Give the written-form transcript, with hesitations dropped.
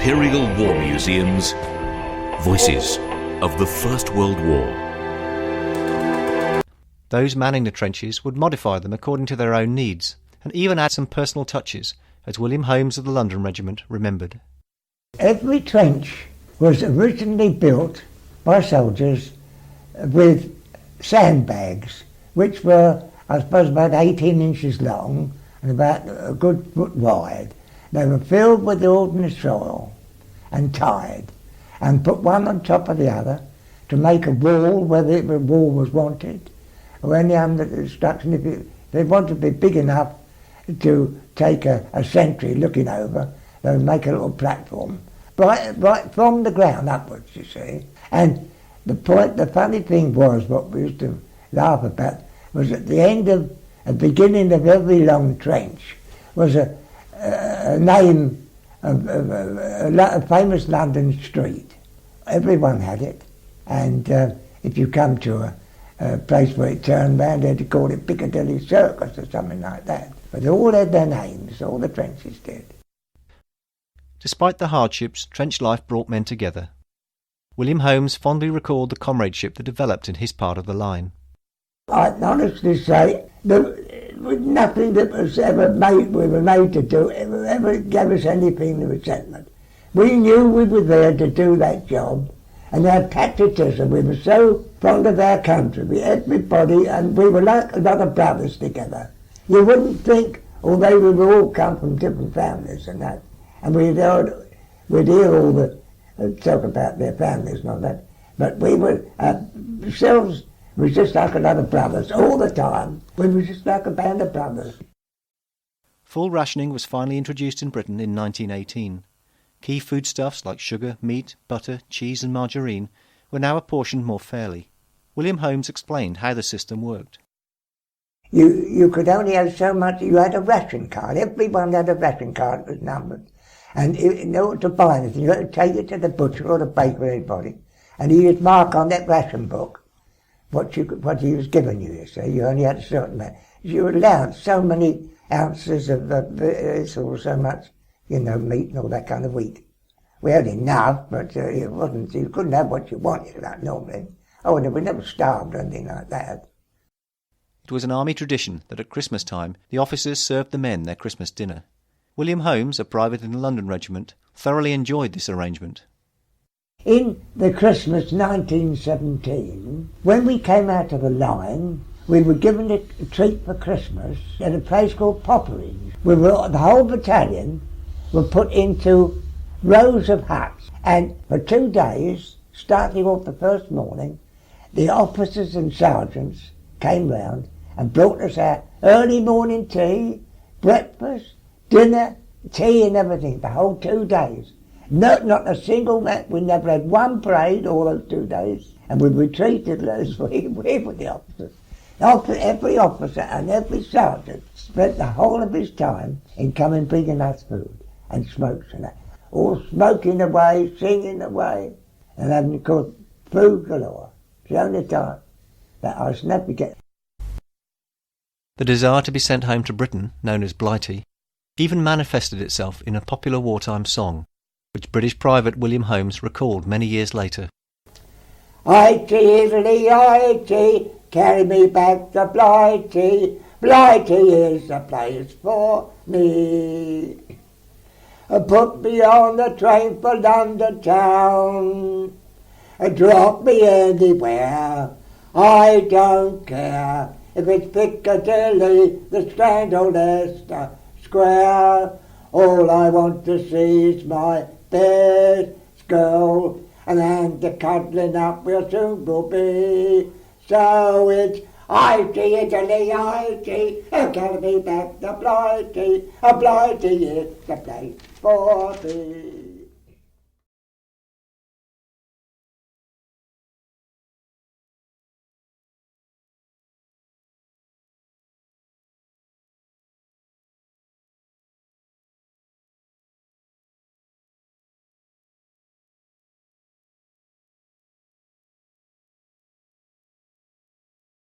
Imperial War Museum's Voices of the First World War. Those manning the trenches would modify them according to their own needs, and even add some personal touches, as William Holmes of the London Regiment remembered. Every trench was originally built by soldiers with sandbags, which were, I suppose, about 18 inches long and about a good foot wide. They were filled with ordinary soil and tied and put one on top of the other to make a wall where the wall was wanted, or any other instruction. If they wanted to be big enough to take a sentry looking over, they would make a little platform right from the ground upwards, you see. And the funny thing was, what we used to laugh about, was at the beginning of every long trench was a name of a famous London street. Everyone had it, and if you come to a place where it turned round, they'd call it Piccadilly Circus or something like that. But they all had their names, all the trenches did. Despite the hardships, trench life brought men together. William Holmes fondly recalled the comradeship that developed in his part of the line. I can honestly say that nothing that was ever we were made to do ever gave us anything of resentment. We knew we were there to do that job, and our patriotism, we were so fond of our country, everybody, and we were like a lot of brothers together. You wouldn't think, although we would all come from different families and that, and we'd hear all the talk about their families and all that, but we were ourselves, we were just like a lot of brothers all the time. We were just like a band of brothers. Full rationing was finally introduced in Britain in 1918. Key foodstuffs like sugar, meat, butter, cheese and margarine were now apportioned more fairly. William Holmes explained how the system worked. You could only have so much. You had a ration card. Everyone had a ration card that was numbered. And in order to buy anything, you had to take it to the butcher or the baker or anybody, and he would mark on that ration book what he was giving you, you see. You only had a certain amount. You were allowed so many ounces of this or so much, meat and all that kind of wheat. We had enough, but it wasn't, you couldn't have what you wanted like normally. Oh, and we never starved or anything like that. It was an army tradition that at Christmas time the officers served the men their Christmas dinner. William Holmes, a private in the London Regiment, thoroughly enjoyed this arrangement. In the Christmas 1917, when we came out of the line, we were given a treat for Christmas at a place called Poppering's. The whole battalion were put into rows of huts, and for 2 days, starting off the first morning, the officers and sergeants came round and brought us out early morning tea, breakfast, dinner, tea and everything, the whole 2 days. Not a single man. We never had one parade all those 2 days, and we were treated as we were the officers. Every officer and every sergeant spent the whole of his time in coming bringing us food and smokes and that. All smoking away, singing away, and having, of course, food galore. It's the only time that I shall never forget. The desire to be sent home to Britain, known as Blighty, even manifested itself in a popular wartime song, which British Private William Holmes recalled many years later. I-T, Italy, I-T, carry me back to Blighty. Blighty is the place for me. Put me on the train for London town. Drop me anywhere, I don't care. If it's Piccadilly, the Strand or Leicester Square, all I want to see is my best girl, and then the cuddling up will soon will be. So it's I-T, Italy, I-T, carry me back to Blighty. Blighty is the place for me.